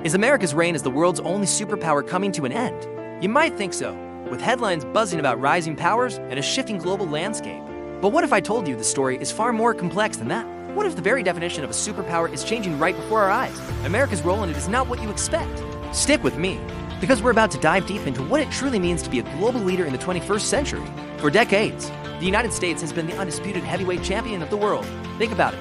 Is America's reign as the world's only superpower coming to an end? You might think so, with headlines buzzing about rising powers and a shifting global landscape. But what if I told you the story is far more complex than that? What if the very definition of a superpower is changing right before our eyes? America's role in it is not what you expect. Stick with me, because we're about to dive deep into what it truly means to be a global leader in the 21st century. For decades, the United States has been the undisputed heavyweight champion of the world. Think about it.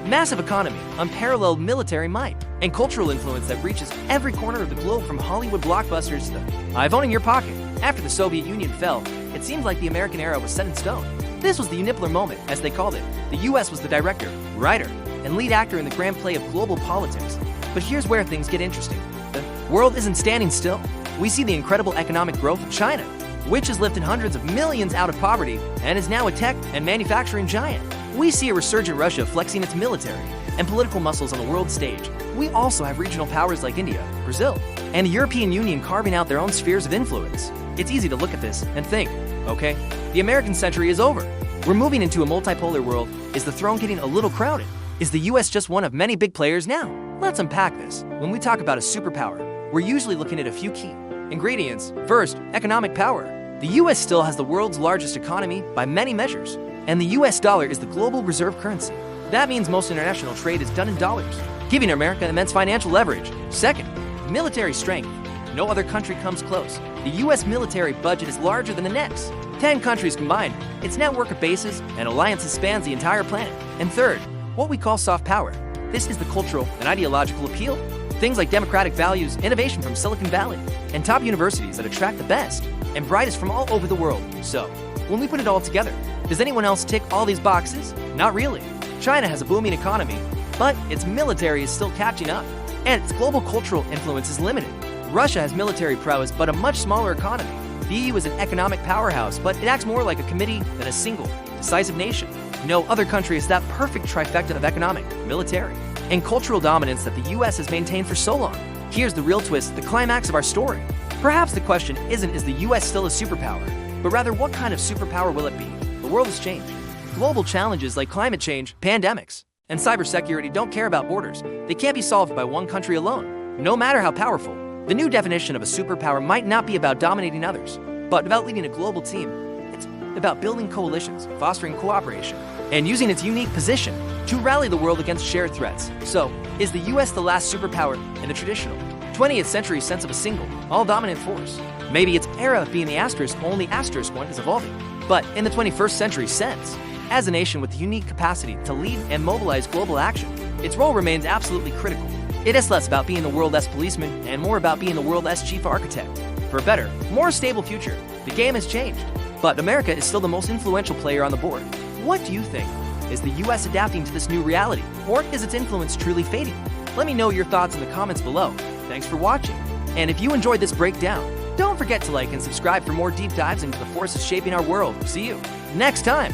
Massive economy, unparalleled military might, and cultural influence that reaches every corner of the globe, from Hollywood blockbusters to the iPhone in your pocket. After the Soviet Union fell, it seemed like the American era was set in stone. This was the Unipler moment, as they called it. The US was the director, writer, and lead actor in the grand play of global politics. But here's where things get interesting. The world isn't standing still. We see the incredible economic growth of China, which has lifted hundreds of millions out of poverty and is now a tech and manufacturing giant. We see a resurgent Russia flexing its military and political muscles on the world stage. We also have regional powers like India, Brazil, and the European Union carving out their own spheres of influence. It's easy to look at this and think, okay, the American century is over. We're moving into a multipolar world. Is the throne getting a little crowded? Is the US just one of many big players now? Let's unpack this. When we talk about a superpower, we're usually looking at a few key ingredients. First, economic power. The US still has the world's largest economy by many measures, and the US dollar is the global reserve currency. That means most international trade is done in dollars, giving America immense financial leverage. Second, military strength. No other country comes close. The US military budget is larger than the next 10 countries combined. Its network of bases and alliances spans the entire planet. And third, what we call soft power. This is the cultural and ideological appeal. Things like democratic values, innovation from Silicon Valley, and top universities that attract the best and brightest from all over the world. So, when we put it all together, does anyone else tick all these boxes? Not really. China has a booming economy, but its military is still catching up, and its global cultural influence is limited. Russia has military prowess, but a much smaller economy. The EU is an economic powerhouse, but it acts more like a committee than a single, decisive nation. No other country is that perfect trifecta of economic, military, and cultural dominance that the US has maintained for so long. Here's the real twist, the climax of our story. Perhaps the question isn't, is the US still a superpower, but rather, what kind of superpower will it be? The world has changed. Global challenges like climate change, pandemics, and cybersecurity don't care about borders. They can't be solved by one country alone, no matter how powerful. The new definition of a superpower might not be about dominating others, but about leading a global team. It's about building coalitions, fostering cooperation, and using its unique position to rally the world against shared threats. So, is the US the last superpower in the traditional 20th century sense of a single, all-dominant force? Maybe its era of being the only asterisk one is evolving. But in the 21st century sense, as a nation with the unique capacity to lead and mobilize global action, its role remains absolutely critical. It is less about being the world's policeman and more about being the world's chief architect. For a better, more stable future, the game has changed, but America is still the most influential player on the board. What do you think? Is the US adapting to this new reality, or is its influence truly fading? Let me know your thoughts in the comments below. Thanks for watching. And if you enjoyed this breakdown, don't forget to like and subscribe for more deep dives into the forces shaping our world. See you next time.